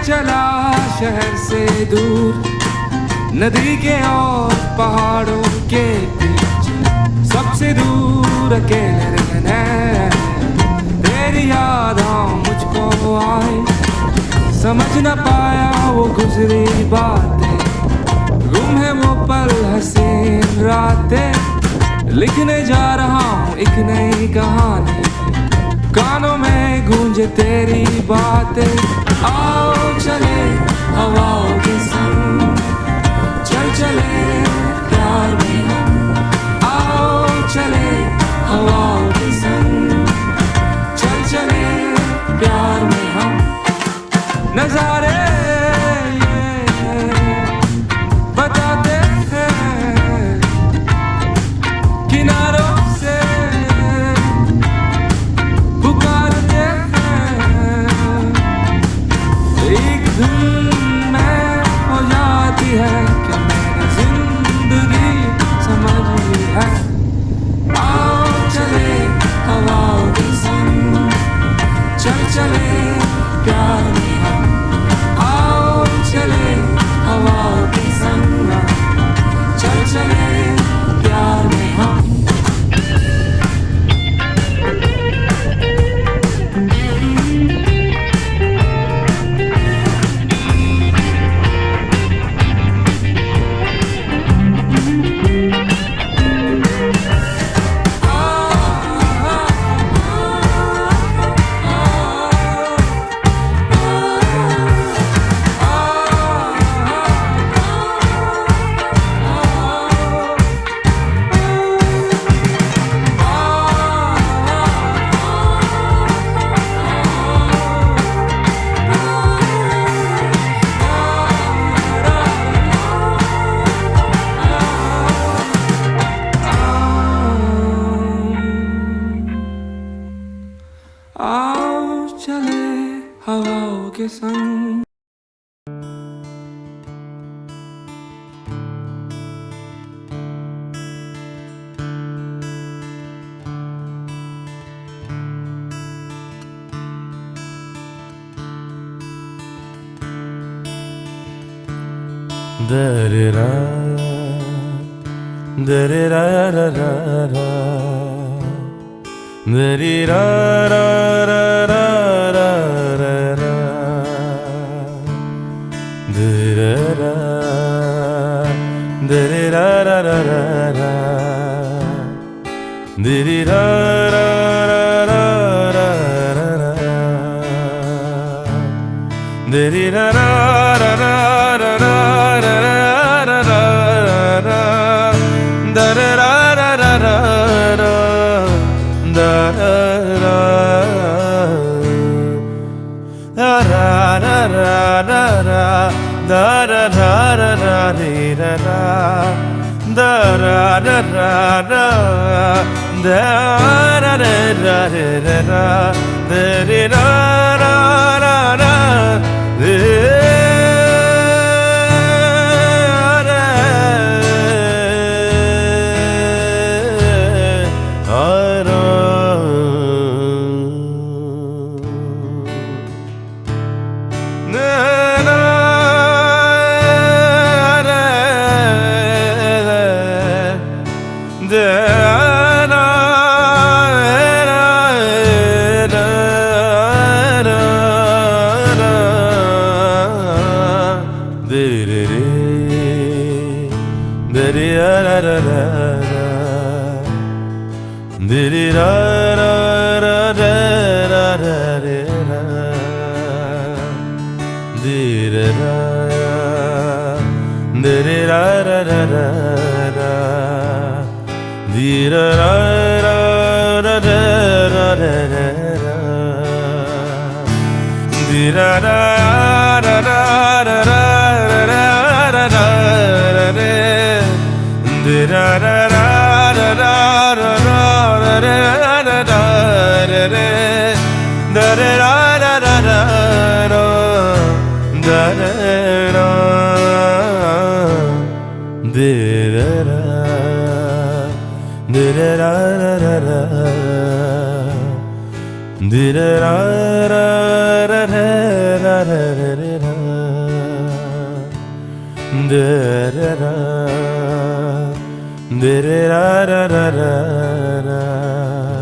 चला शहर से दूर, नदी के और पहाड़ों के पीछे सबसे दूर अकेले रहना। तेरी यादें मुझको आई, समझ न पाया वो गुजरी बातें, गुम है वो पल हसीन रातें। लिखने जा रहा हूँ एक नई कहानी, कानों में गूंजे तेरी बातें। आओ चले हवाओं के संग, चल चले प्यार में हम। आओ चले हवाओं के संग, चल चले प्यार में हम। नजारे बताते हैं किनारों से पुकारते हैं, एक धुन में हो जाती है कि मैंने जिंदगी समझ ली है। आओ चले हवाओं के संग, चल चले प्यार में हम। आओ चले हवाओं के संग, चल चले प्यार में हम। आओ चले हवाओं के संग। Da-da-da, da-da-da-da-da-da, da-da-da-da-da-da-da, da-da-da, da-da-da-da-da-da, Da da da da da da da da. da da da da da da da.